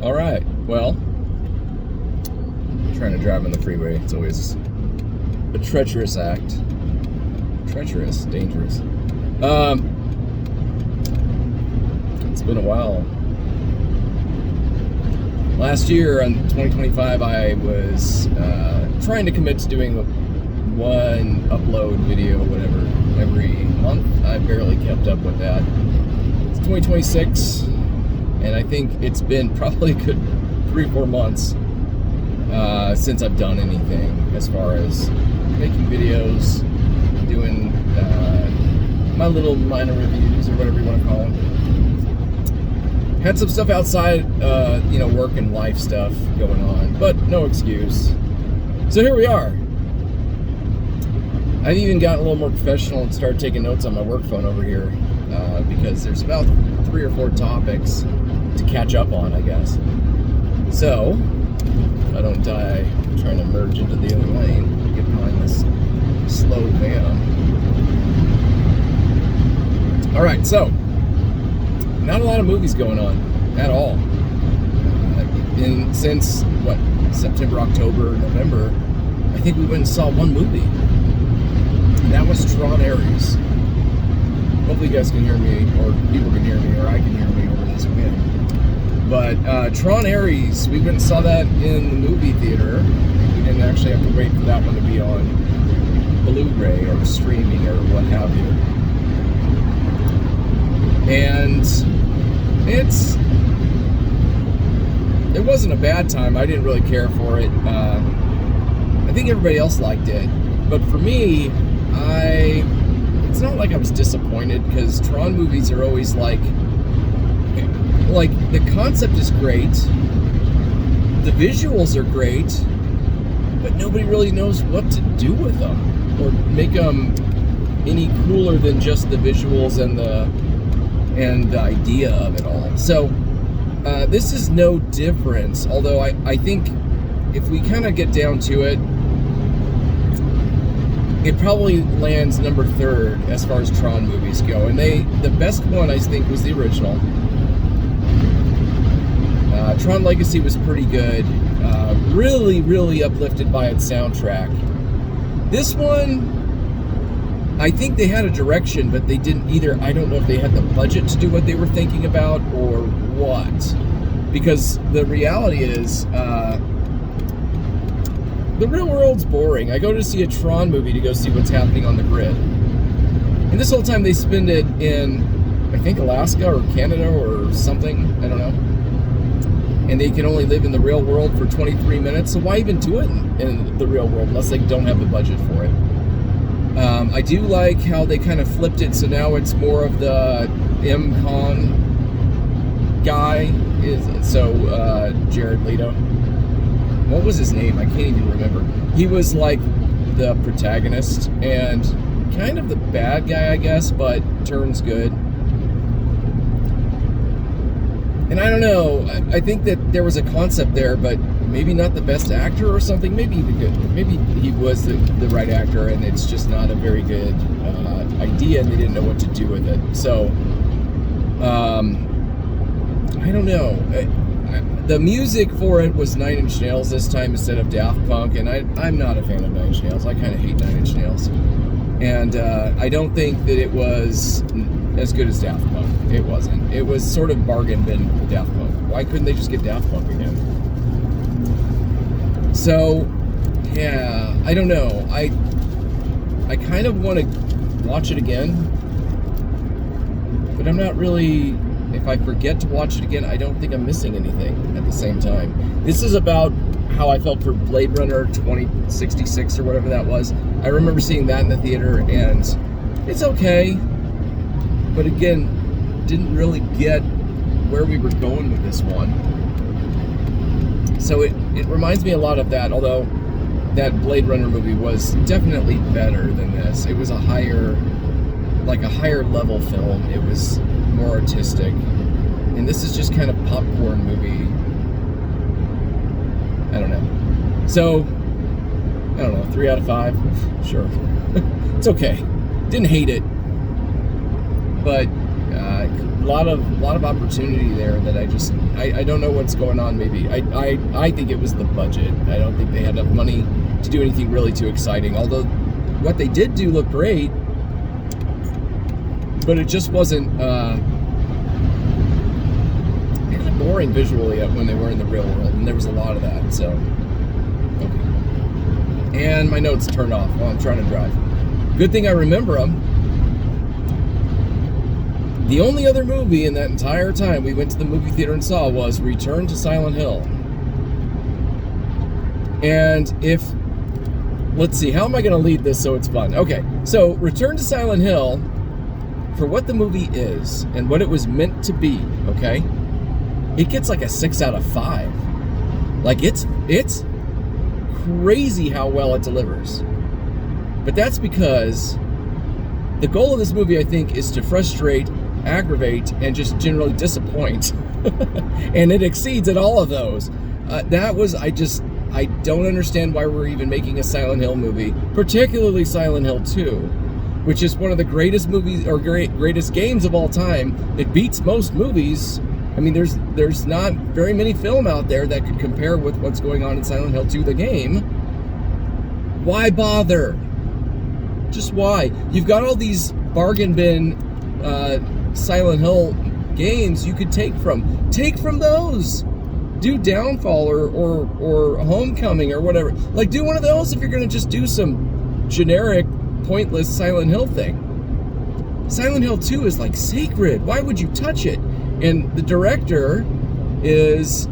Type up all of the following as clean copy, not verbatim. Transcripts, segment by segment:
All right. Well, trying to drive on the freeway, it's always a treacherous act. Treacherous, dangerous. It's been a while. Last year, in 2025, I was trying to commit to doing one upload video, whatever, every month. I barely kept up with that. It's 2026, and I think it's been probably a good 3-4 months since I've done anything as far as making videos, doing my little minor reviews or whatever you want to call them. Had some stuff outside, work and life stuff going on, but no excuse. So here we are. I've even gotten a little more professional and started taking notes on my work phone over here because there's about 3 or 4 topics to catch up on, I guess. So, if I don't die trying to merge into the other lane, get behind this slow van. All right, so not a lot of movies going on at all. Since September, October, November, I think we went and saw one movie. And that was Tron Ares. Hopefully you guys can hear me, or people can hear me, or I can hear me over this wind. But Tron Ares, we went and saw that in the movie theater. We didn't actually have to wait for that one to be on Blu-ray or streaming or what have you. And it wasn't a bad time. I didn't really care for it. I think everybody else liked it. But for me, it's not like I was disappointed, because Tron movies are always like the concept is great, the visuals are great, but nobody really knows what to do with them or make them any cooler than just the visuals and the idea of it all. So this is no difference, although I think if we kind of get down to it, it probably lands number 3rd as far as Tron movies go. And the best one, I think, was the original. Tron Legacy was pretty good. Really, really uplifted by its soundtrack. This one, I think they had a direction, but they didn't either. I don't know if they had the budget to do what they were thinking about or what. Because the reality is, the real world's boring. I go to see a Tron movie to go see what's happening on the grid. And this whole time they spend it in, I think, Alaska or Canada or something. I don't know. And they can only live in the real world for 23 minutes. So why even do it in the real world unless they don't have the budget for it? I do like how they kind of flipped it. So now it's more of the M-Con guy. Jared Leto. What was his name? I can't even remember. He was like the protagonist and kind of the bad guy, I guess, but turns good. And I don't know. I think that there was a concept there, but maybe not the best actor or something. Maybe he was the right actor, and it's just not a very good idea, and they didn't know what to do with it. So, I don't know. The music for it was 9 Inch Nails this time instead of Daft Punk, and I'm not a fan of 9 Inch Nails. I kind of hate 9 Inch Nails. And I don't think that it was as good as Daft Punk. It wasn't. It was sort of bargain bin with Daft Punk. Why couldn't they just get Daft Punk again? So, yeah, I don't know. I kind of want to watch it again, but I'm not really... If I forget to watch it again, I don't think I'm missing anything at the same time. This is about how I felt for Blade Runner 2066 or whatever that was. I remember seeing that in the theater, and it's okay. But again, didn't really get where we were going with this one. So it reminds me a lot of that, although that Blade Runner movie was definitely better than this. It was a higher level film. It was more artistic, and this is just kind of popcorn movie. I don't know. So I don't know, 3 out of 5. Sure. It's okay. Didn't hate it, but a lot of opportunity there that I don't know what's going on. Maybe I think it was the budget. I don't think they had enough money to do anything really too exciting. Although what they did do looked great, but it just wasn't kind of boring visually when they were in the real world, and there was a lot of that. So, okay. And my notes turned off while I'm trying to drive. Good thing I remember them. The only other movie in that entire time we went to the movie theater and saw was Return to Silent Hill. And let's see, how am I going to lead this so it's fun? Okay, so Return to Silent Hill, for what the movie is and what it was meant to be, okay, it gets like a 6 out of 5. Like, it's crazy how well it delivers. But that's because the goal of this movie, I think, is to frustrate, aggravate, and just generally disappoint. And it exceeds at all of those. I don't understand why we're even making a Silent Hill movie, particularly Silent Hill 2, which is one of the greatest movies or greatest games of all time. It beats most movies. I mean, there's not very many film out there that could compare with what's going on in Silent Hill 2, the game. Why bother? Just why? You've got all these bargain bin Silent Hill games you could take from. Take from those. Do Downfall or Homecoming or whatever. Like, do one of those if you're going to just do some generic, pointless Silent Hill thing. Silent Hill 2 is like sacred. Why would you touch it? And the director is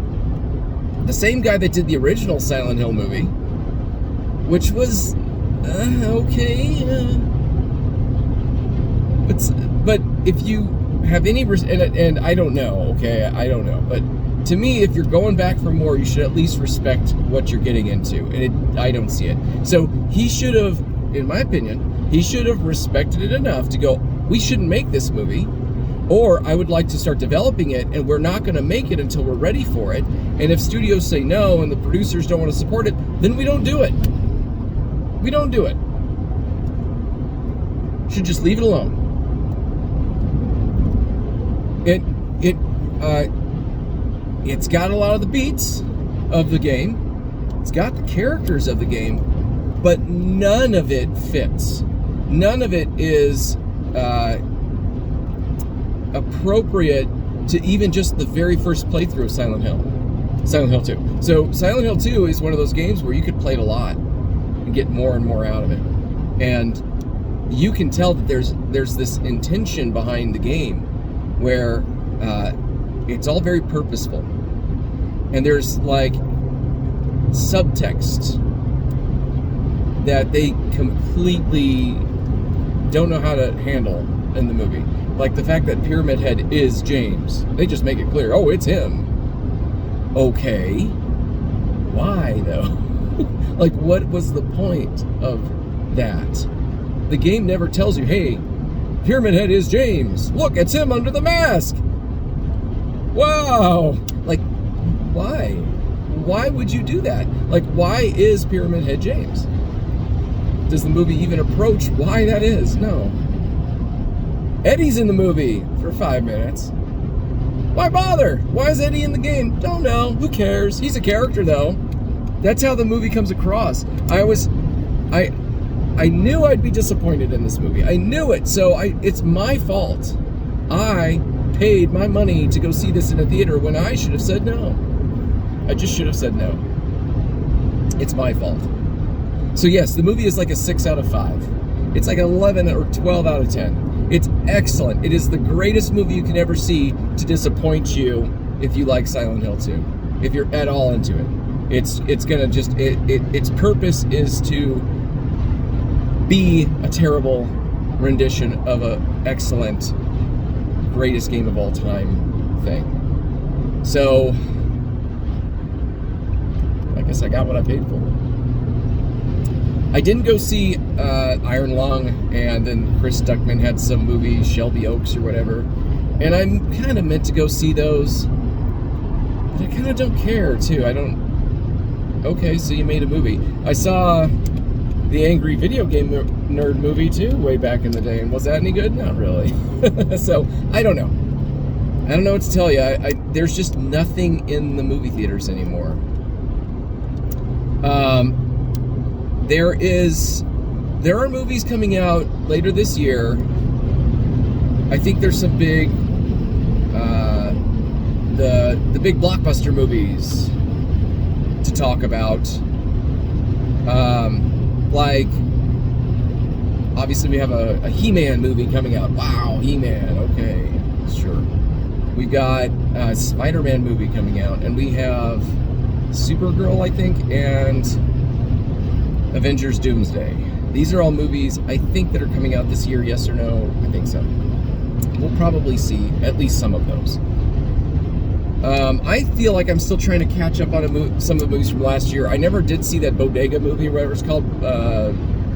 the same guy that did the original Silent Hill movie, which was okay. But if you have any, and I don't know, okay, I don't know, but to me, if you're going back for more, you should at least respect what you're getting into, and I don't see it. So he should have, in my opinion, he should have respected it enough to go, we shouldn't make this movie, or I would like to start developing it, and we're not going to make it until we're ready for it. And if studios say no, and the producers don't want to support it, then we don't do it. We don't do it. Should just leave it alone. It's got a lot of the beats of the game. It's got the characters of the game, but none of it fits. None of it is appropriate to even just the very first playthrough of Silent Hill 2. So Silent Hill 2 is one of those games where you could play it a lot and get more and more out of it. And you can tell that there's this intention behind the game where it's all very purposeful. And there's like subtext that they completely don't know how to handle in the movie. Like the fact that Pyramid Head is James. They just make it clear, oh, it's him. Okay. Why though? Like, what was the point of that? The game never tells you, hey, Pyramid Head is James. Look, it's him under the mask. Wow. Like, why? Why would you do that? Like, why is Pyramid Head James? Does the movie even approach why that is? No. Eddie's in the movie for 5 minutes. Why bother? Why is Eddie in the game? Don't know. Who cares? He's a character, though. That's how the movie comes across. I knew I'd be disappointed in this movie. I knew it. So it's my fault. I paid my money to go see this in a theater when I should have said no. I just should have said no. It's my fault. So yes, the movie is like a 6 out of 5. It's like 11 or 12 out of 10. It's excellent. It is the greatest movie you can ever see to disappoint you if you like Silent Hill 2. If you're at all into it. It's gonna just, its purpose is to be a terrible rendition of a excellent, greatest game of all time thing. So, I guess I got what I paid for. I didn't go see Iron Lung, and then Chris Stuckman had some movie, Shelby Oaks or whatever, and I'm kind of meant to go see those, but I kind of don't care too. Okay, so you made a movie. I saw the Angry Video Game Nerd movie too way back in the day, and was that any good? Not really. So I don't know. I don't know what to tell you. There's just nothing in the movie theaters anymore. There are movies coming out later this year. I think there's some big, the big blockbuster movies to talk about. Like, obviously we have a He-Man movie coming out. Wow, He-Man, okay, sure. We've got a Spider-Man movie coming out, and we have Supergirl, I think, and Avengers Doomsday. These are all movies, I think, that are coming out this year, yes or no? I think so. We'll probably see at least some of those. I feel like I'm still trying to catch up on some of the movies from last year. I never did see that Bodega movie, whatever it's called,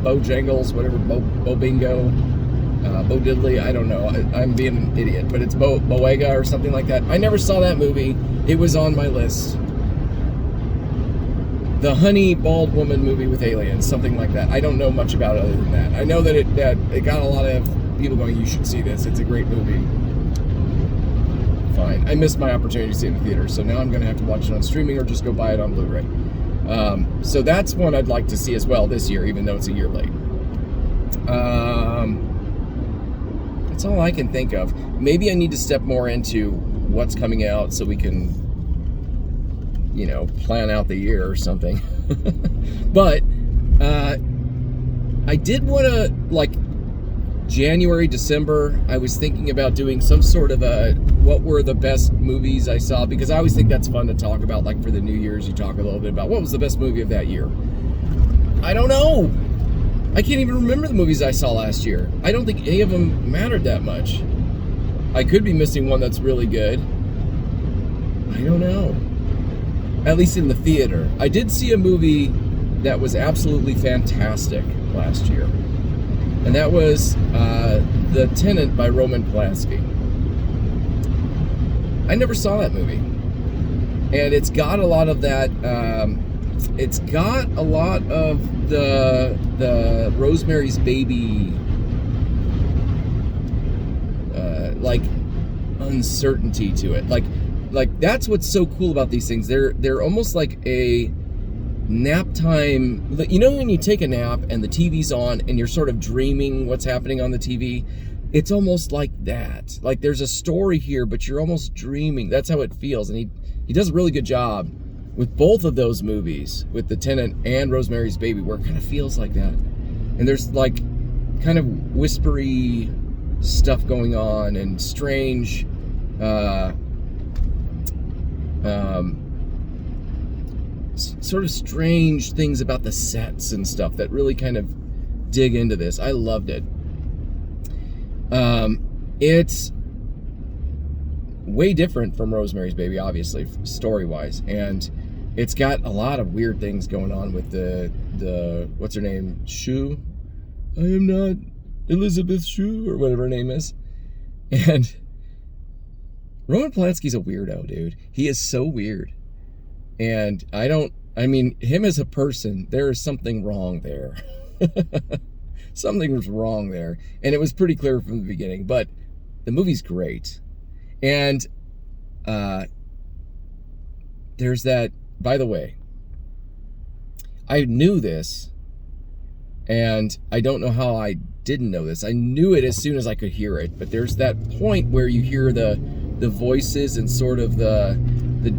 Bojangles, whatever, Bo Bingo, Bo Diddley, I don't know. I'm being an idiot, but it's Boega or something like that. I never saw that movie. It was on my list. The Honey Bald Woman movie with aliens, something like that. I don't know much about it other than that. I know that it got a lot of people going, you should see this. It's a great movie. Fine. I missed my opportunity to see it in the theater, so now I'm going to have to watch it on streaming or just go buy it on Blu-ray. So that's one I'd like to see as well this year, even though it's a year late. That's all I can think of. Maybe I need to step more into what's coming out so we can, plan out the year or something. But I did want to, January, December, I was thinking about doing some sort of what were the best movies I saw, because I always think that's fun to talk about. Like for the New Year's, you talk a little bit about what was the best movie of that year. I don't know. I can't even remember the movies I saw last year. I don't think any of them mattered that much. I could be missing one that's really good. I don't know. At least in the theater. I did see a movie that was absolutely fantastic last year. And that was The Tenant by Roman Polanski. I never saw that movie. And it's got a lot of that, it's got a lot of the Rosemary's Baby, uncertainty to it. Like that's what's so cool about these things. They're almost like a nap time. When you take a nap and the TV's on and you're sort of dreaming what's happening on the TV, it's almost like that. Like there's a story here, but you're almost dreaming. That's how it feels. And he does a really good job with both of those movies, with The Tenant and Rosemary's Baby, where it kind of feels like that. And there's kind of whispery stuff going on and strange sort of strange things about the sets and stuff that really kind of dig into this. I loved it. It's way different from Rosemary's Baby, obviously, story-wise, and it's got a lot of weird things going on with the what's her name, Shue? I am not Elizabeth Shue, or whatever her name is. And Roman Polanski's a weirdo, dude. He is so weird. And him as a person, there is something wrong there. Something was wrong there. And it was pretty clear from the beginning. But the movie's great. And there's that, by the way, I knew this, and I don't know how I didn't know this. I knew it as soon as I could hear it. But there's that point where you hear the voices and sort of the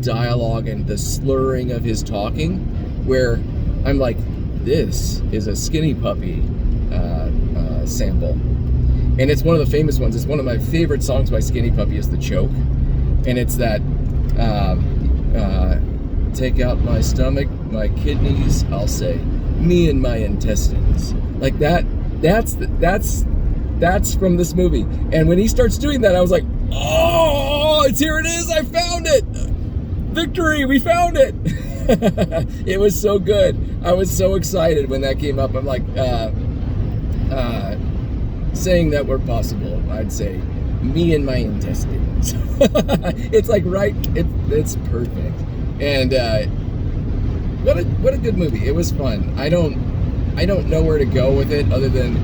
dialogue and the slurring of his talking, where I'm like, this is a Skinny Puppy sample. And it's one of the famous ones. It's one of my favorite songs by Skinny Puppy is The Choke. And it's that, take out my stomach, my kidneys, I'll say, me and my intestines. Like that's from this movie. And when he starts doing that, I was like, oh, here it is, I found it! Victory, we found it! It was so good. I was so excited when that came up. I'm like, saying that were possible, I'd say, me and my intestines. It's like, right, it's perfect. And what a good movie. It was fun. I don't know where to go with it other than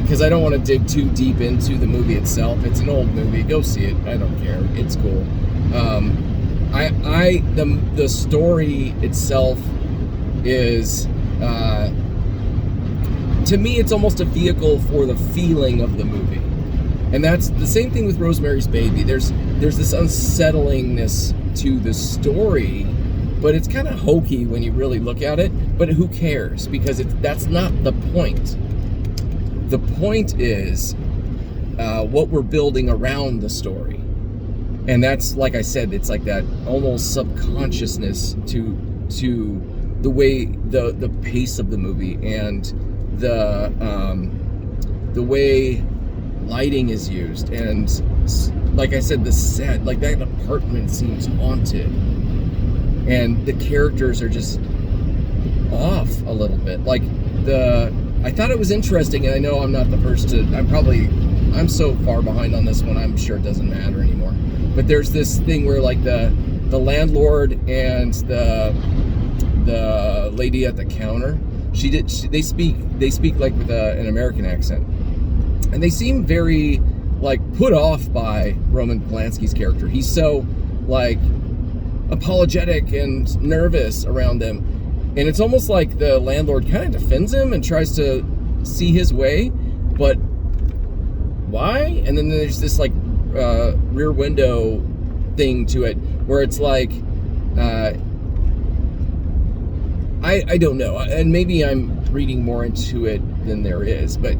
because I don't want to dig too deep into the movie itself. It's an old movie. Go see it. I don't care. It's cool. The story itself is, to me, it's almost a vehicle for the feeling of the movie. And that's the same thing with Rosemary's Baby. There's this unsettlingness to the story, but it's kind of hokey when you really look at it. But who cares? Because that's not the point. The point is what we're building around the story. And that's, like I said, it's like that almost subconsciousness to the way the pace of the movie and the way lighting is used, and like I said, the set, like that apartment seems haunted, and the characters are just off a little bit. Like I thought it was interesting, and I know I'm not the first to. I'm so far behind on this one. I'm sure it doesn't matter anymore. But there's this thing where like the landlord and the lady at the counter, they speak like with an American accent. And they seem very, like, put off by Roman Polanski's character. He's so, like, apologetic and nervous around them. And it's almost like the landlord kind of defends him and tries to see his way. But why? And then there's this, like, rear window thing to it where it's like, I don't know. And maybe I'm reading more into it than there is. But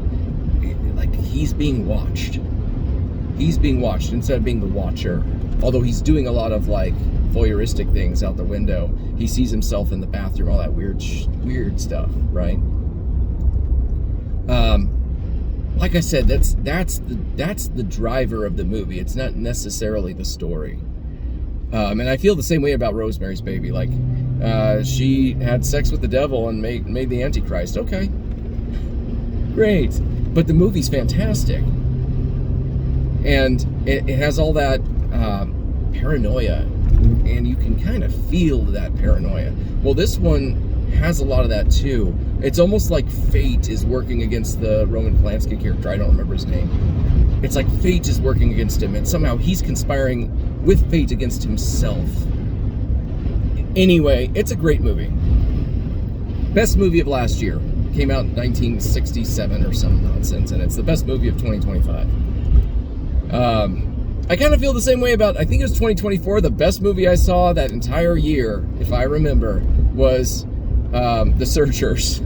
like, he's being watched. He's being watched instead of being the watcher. Although he's doing a lot of like voyeuristic things out the window. He sees himself in the bathroom, all that weird stuff, right? Like I said, that's the driver of the movie. It's not necessarily the story. And I feel the same way about Rosemary's Baby. Like, she had sex with the devil and made the Antichrist. Okay, great. But the movie's fantastic. And it has all that paranoia. And you can kind of feel that paranoia. Well, this one has a lot of that too. It's almost like fate is working against the Roman Polanski character. I don't remember his name. It's like fate is working against him. And somehow he's conspiring with fate against himself. Anyway, it's a great movie. Best movie of last year. Came out in 1967 or some nonsense, and it's the best movie of 2025. I kind of feel the same way about, I think it was 2024, the best movie I saw that entire year, if I remember, was The Searchers.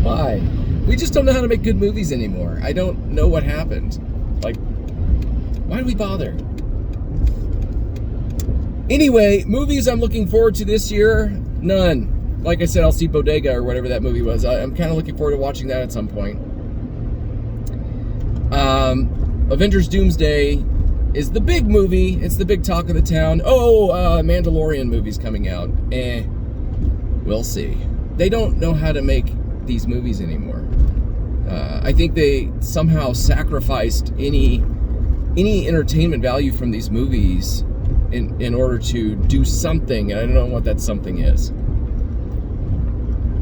Why? We just don't know how to make good movies anymore. I don't know what happened. Like, why do we bother? Anyway, movies I'm looking forward to this year, none. Like I said, I'll see Bodega or whatever that movie was. I'm kind of looking forward to watching that at some point. Avengers Doomsday is the big movie. It's the big talk of the town. Mandalorian movie's coming out. We'll see. They don't know how to make these movies anymore. I think they somehow sacrificed any entertainment value from these movies in order to do something, and I don't know what that something is.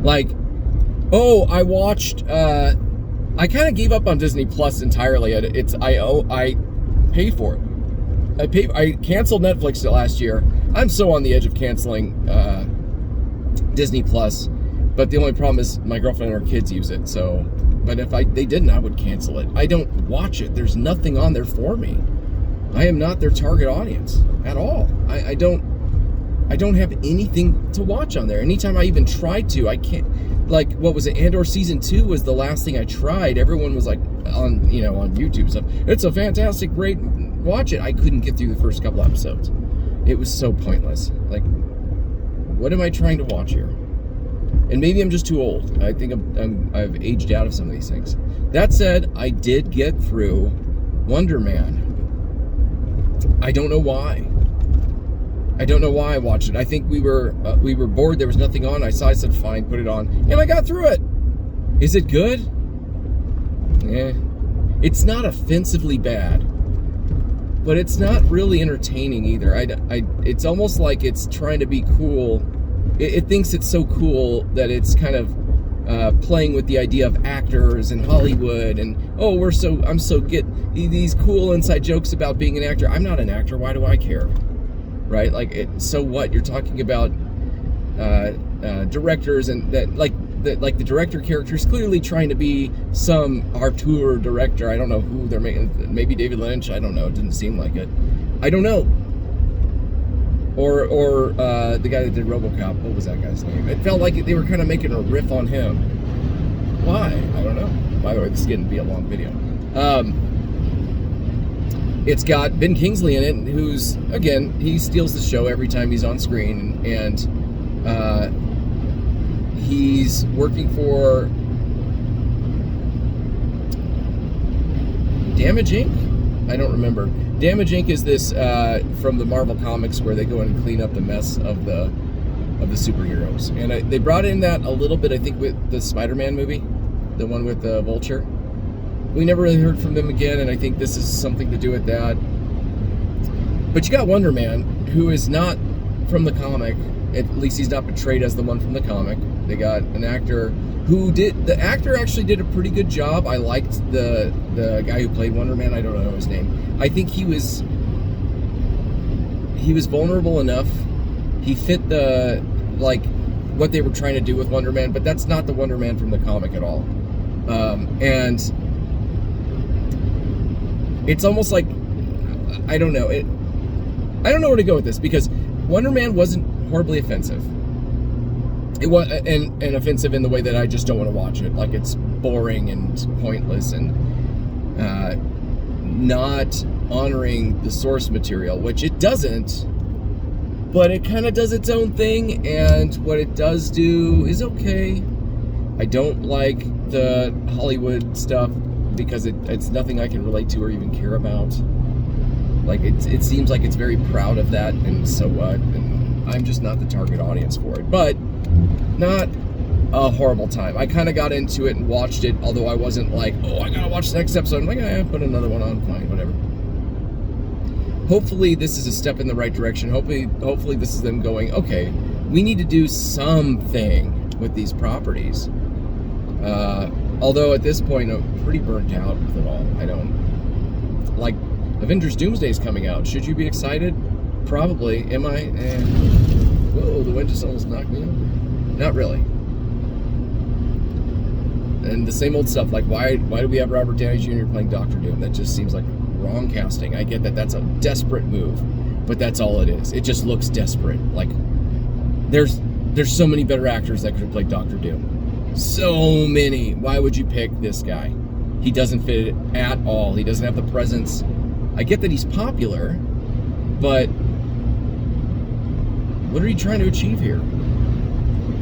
Like, I watched, I kind of gave up on Disney Plus entirely. I pay for it. I canceled Netflix last year. I'm so on the edge of canceling Disney Plus, but the only problem is my girlfriend and her kids use it. So, but if they didn't, I would cancel it. I don't watch it. There's nothing on there for me. I am not their target audience at all. I don't have anything to watch on there. Anytime I even tried to, I can't. Like, what was it? Andor Season 2 was the last thing I tried. Everyone was like, on YouTube stuff, it's a fantastic, great, watch it. I couldn't get through the first couple episodes. It was so pointless. Like, what am I trying to watch here? And maybe I'm just too old. I think I've aged out of some of these things. That said, I did get through Wonder Man. I don't know why. I don't know why I watched it. I think we were bored. There was nothing on. I said, fine, put it on. And I got through it. Is it good? It's not offensively bad. But it's not really entertaining either. It's almost like it's trying to be cool. It thinks it's so cool that it's kind of playing with the idea of actors and Hollywood, and I'm so get these cool inside jokes about being an actor. I'm not an actor. Why do I care? Right? Like, so what? You're talking about directors, and that like the director character is clearly trying to be some auteur director. I don't know who they're making. Maybe David Lynch. I don't know. It didn't seem like it. I don't know. Or the guy that did RoboCop. What was that guy's name? It felt like they were kind of making a riff on him. Why? I don't know. By the way, this is getting to be a long video. It's got Ben Kingsley in it, who's, again, he steals the show every time he's on screen, and he's working for Damage Inc.? I don't remember. Damage Inc. is this from the Marvel Comics, where they go in and clean up the mess of the superheroes. And they brought in that a little bit, I think, with the Spider-Man movie, the one with the Vulture. We never really heard from them again, and I think this is something to do with that. But you got Wonder Man, who is not from the comic. At least he's not portrayed as the one from the comic. They got an actor who the actor actually did a pretty good job. I liked the guy who played Wonder Man. I don't know his name. I think he was vulnerable enough. He fit the, like, what they were trying to do with Wonder Man, but that's not the Wonder Man from the comic at all. And it's almost like, I don't know. I don't know where to go with this, because Wonder Man wasn't horribly offensive. It was and offensive in the way that I just don't want to watch it. Like, it's boring and pointless and not honoring the source material, which it doesn't. But it kind of does its own thing, and what it does do is okay. I don't like the Hollywood stuff because it's nothing I can relate to or even care about. Like, it seems like it's very proud of that, and so what? And I'm just not the target audience for it. But not a horrible time. I kind of got into it and watched it, although I wasn't like, oh, I gotta watch the next episode. I'm like, put another one on, fine, whatever. Hopefully this is a step in the right direction. Hopefully this is them going, okay, we need to do something with these properties. Although at this point, I'm pretty burnt out with it all. I don't, like, Avengers Doomsday is coming out. Should you be excited? Probably. Am I? Whoa, the wind just almost knocked me over. Not really. And the same old stuff, like, why do we have Robert Downey Jr. playing Doctor Doom? That just seems like wrong casting. I get that that's a desperate move, but that's all it is. It just looks desperate. Like, there's so many better actors that could have played Doctor Doom. So many. Why would you pick this guy? He doesn't fit it at all. He doesn't have the presence. I get that he's popular, but what are you trying to achieve here?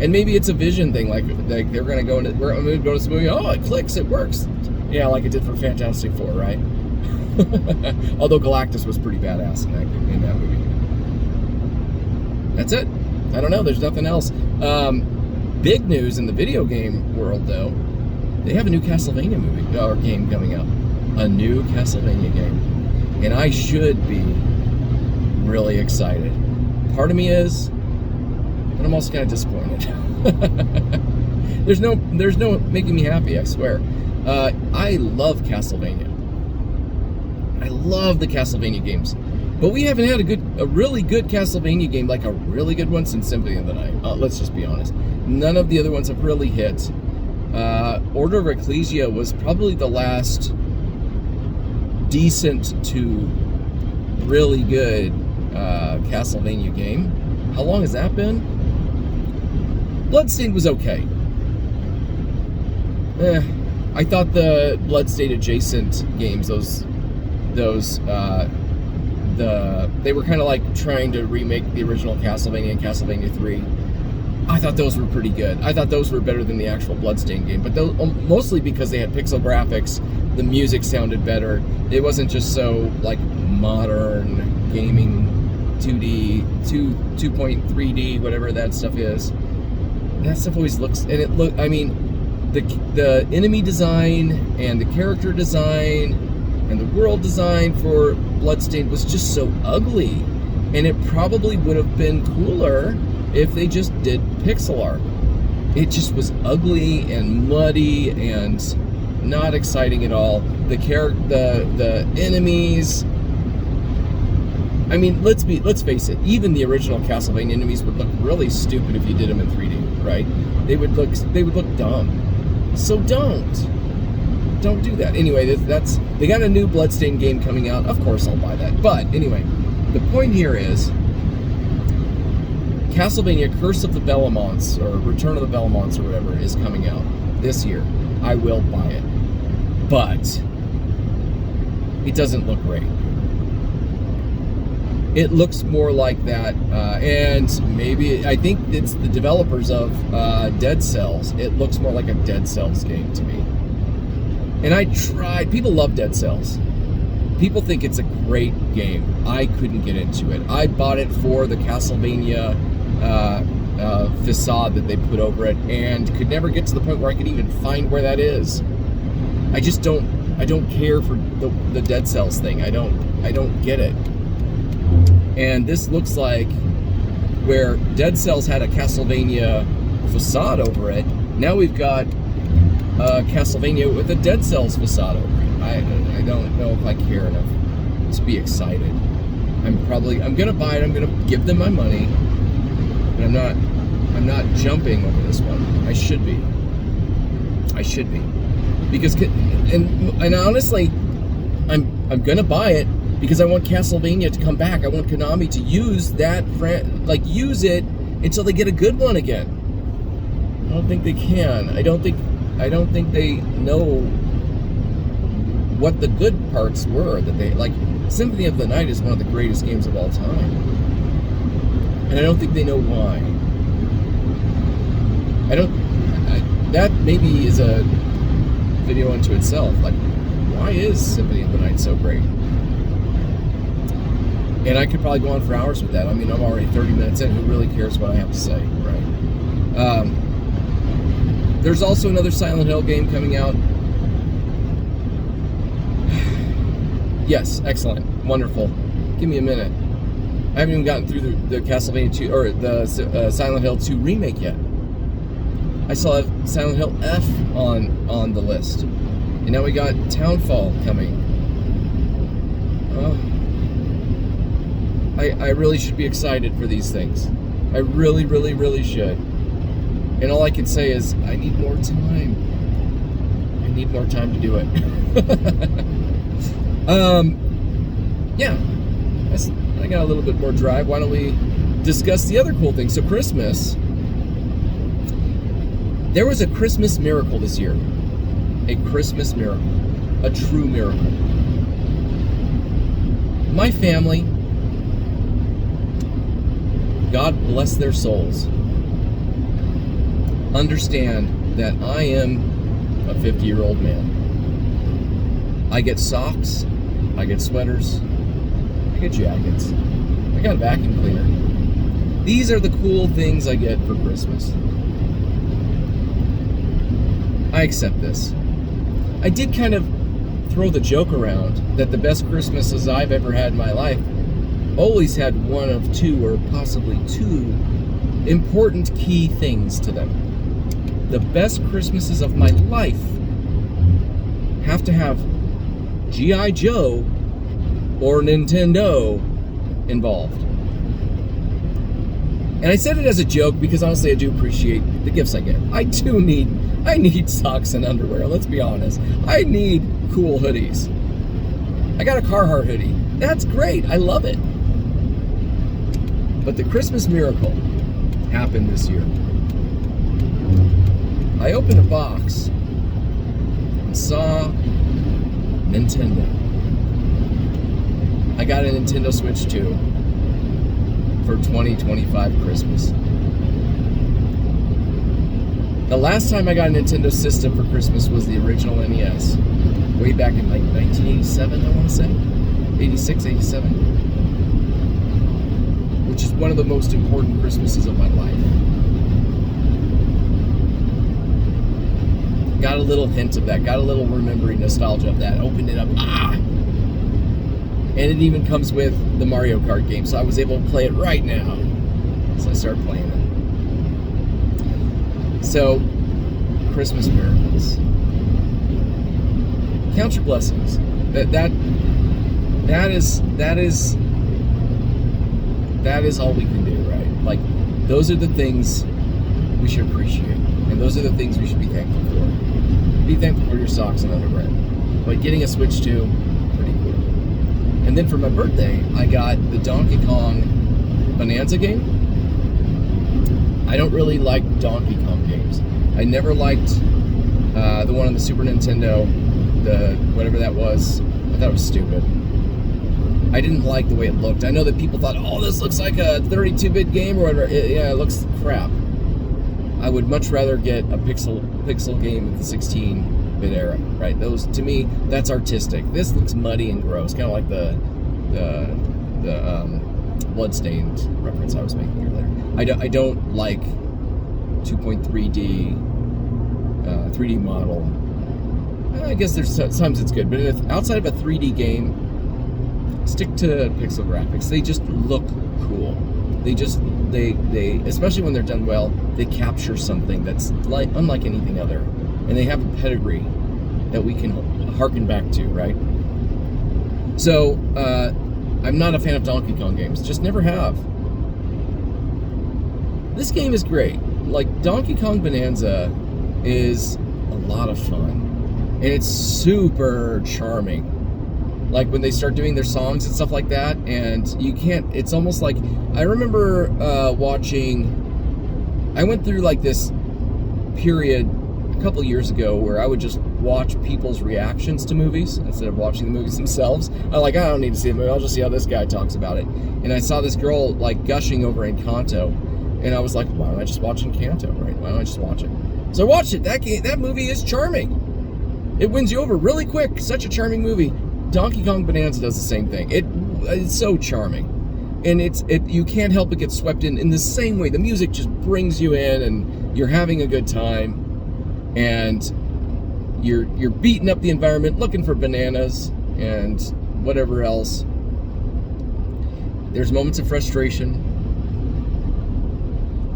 And maybe it's a vision thing, like they're gonna go into, we're gonna go to this movie. Oh, it clicks, it works. Yeah, like it did for Fantastic Four, right? Although Galactus was pretty badass in that movie. That's it. I don't know. There's nothing else. Big news in the video game world, though. They have a new Castlevania movie or game coming out. A new Castlevania game, and I should be really excited. Part of me is, but I'm also kind of disappointed. There's no making me happy, I swear. I love Castlevania. I love the Castlevania games, but we haven't had a really good Castlevania game, like a really good one, since Symphony of the Night. Let's just be honest. None of the other ones have really hit. Order of Ecclesia was probably the last decent to really good Castlevania game. How long has that been? Bloodstained was okay. I thought the Bloodstained adjacent games, they were kind of like trying to remake the original Castlevania and Castlevania 3. I thought those were pretty good. I thought those were better than the actual Bloodstained game, but those, mostly because they had pixel graphics, the music sounded better. It wasn't just so like modern gaming 2D, 2.3D, whatever that stuff is. That stuff always looks, I mean, the enemy design and the character design and the world design for Bloodstained was just so ugly, and it probably would have been cooler if they just did pixel art. it just was ugly and muddy and not exciting at all. The enemies. I mean, let's face it. Even the original Castlevania enemies would look really stupid if you did them in 3D, right? They would look dumb. So don't do that. Anyway, they got a new Bloodstained game coming out. Of course, I'll buy that. But anyway, the point here is Castlevania Curse of the Bellamonts, or Return of the Bellamonts, or whatever, is coming out this year. I will buy it. But it doesn't look great. It looks more like that, and maybe, I think it's the developers of Dead Cells. It looks more like a Dead Cells game to me. And I tried, people love Dead Cells. People think it's a great game. I couldn't get into it. I bought it for the Castlevania facade that they put over it, and could never get to the point where I could even find where that is. I don't care for the Dead Cells thing. I don't get it. And this looks like where Dead Cells had a Castlevania facade over it, now we've got Castlevania with a Dead Cells facade over it. I don't know if I care enough to be excited. I'm gonna buy it. I'm gonna give them my money, but I'm not jumping over this one. I should be because and honestly, I'm gonna buy it because I want Castlevania to come back. I want Konami to use that use it until they get a good one again. I don't think they can. I don't think they know what the good parts were that they like. Symphony of the Night is one of the greatest games of all time, and I don't think they know why. That maybe is a video unto itself. Like, why is Symphony of the Night so great? And I could probably go on for hours with that. I mean, I'm already 30 minutes in. Who really cares what I have to say, right? There's also another Silent Hill game coming out. Yes, excellent, wonderful. Give me a minute. I haven't even gotten through the Castlevania 2 or the Silent Hill 2 remake yet. I still have Silent Hill F on the list, and now we got Townfall coming. I really should be excited for these things. I really, really, really should. And all I can say is, I need more time. I need more time to do it. Yeah. I got a little bit more drive. Why don't we discuss the other cool things? So Christmas. There was a Christmas miracle this year. A Christmas miracle. A true miracle. My family, God bless their souls, understand that I am a 50-year-old man. I get socks, I get sweaters, I get jackets, I got a vacuum cleaner. These are the cool things I get for Christmas. I accept this. I did kind of throw the joke around that the best Christmases I've ever had in my life always had one of two or possibly two important key things to them. The best Christmases of my life have to have G.I. Joe or Nintendo involved. And I said it as a joke because honestly I do appreciate the gifts I get. I need socks and underwear, let's be honest. I need cool hoodies. I got a Carhartt hoodie. That's great, I love it. But the Christmas miracle happened this year. I opened a box and saw Nintendo. I got a Nintendo Switch 2 for 2025 Christmas. The last time I got a Nintendo system for Christmas was the original NES. Way back in like 1987, I want to say. 86, 87. Which is one of the most important Christmases of my life. Got a little hint of that. Got a little remembering nostalgia of that. Opened it up. And it even comes with the Mario Kart game. So I was able to play it right now. So I started playing it. So, Christmas miracles. Count your blessings. That is all we can do, right? Like, those are the things we should appreciate, and those are the things we should be thankful for. Be thankful for your socks and underwear. But getting a Switch 2, pretty cool. And then for my birthday, I got the Donkey Kong Bonanza game. I don't really like Donkey Kong games. I never liked the one on the Super Nintendo, the whatever that was. I thought it was stupid. I didn't like the way it looked. I know that people thought, oh, this looks like a 32-bit game or whatever. It looks crap. I would much rather get a pixel game of the 16-bit era, right? Those, to me, that's artistic. This looks muddy and gross, kind of like the Bloodstained reference I was making earlier. I don't like 2.3D 3D model. I guess there's sometimes it's good, but if outside of a 3D game, stick to pixel graphics. They just look cool. They especially when they're done well, they capture something that's unlike anything other, and they have a pedigree that we can harken back to, right? So I'm not a fan of Donkey Kong games. Just never have. This game is great. Like, Donkey Kong Bonanza is a lot of fun, and it's super charming. Like, when they start doing their songs and stuff like that, and you can't, it's almost like, I remember I went through like this period a couple years ago where I would just watch people's reactions to movies instead of watching the movies themselves. I don't need to see the movie, I'll just see how this guy talks about it. And I saw this girl like gushing over Encanto, and I was like, why don't I just watch Encanto, right? Why don't I just watch it? So I watched it. That movie is charming. It wins you over really quick. Such a charming movie. Donkey Kong Bonanza does the same thing. It's so charming, and you can't help but get swept in the same way. The music just brings you in, and you're having a good time, and you're beating up the environment, looking for bananas and whatever else. There's moments of frustration,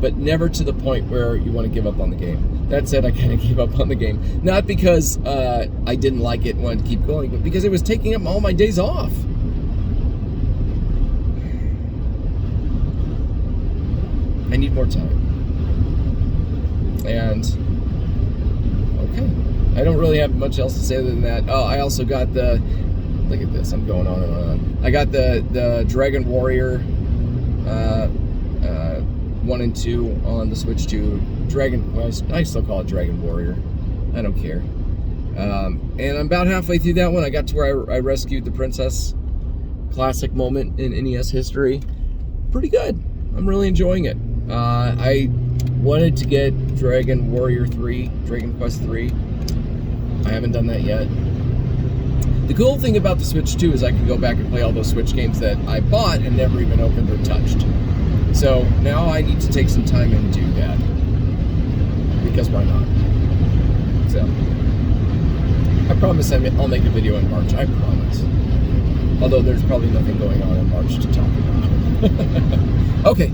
but never to the point where you want to give up on the game. That said, I kind of gave up on the game. Not because I didn't like it and wanted to keep going, but because it was taking up all my days off. I need more time. And, okay. I don't really have much else to say other than that. Oh, I also got look at this, I'm going on and on. I got the Dragon Warrior 1 and 2 on the Switch 2. Well, I still call it Dragon Warrior. I don't care. And I'm about halfway through that one. I got to where I rescued the princess. Classic moment in NES history. Pretty good. I'm really enjoying it. I wanted to get Dragon Warrior 3, Dragon Quest 3. I haven't done that yet. The cool thing about the Switch 2 is I can go back and play all those Switch games that I bought and never even opened or touched. So now I need to take some time and do that. Because why not? So, I promise I'll make a video in March. I promise. Although there's probably nothing going on in March to talk about. Okay.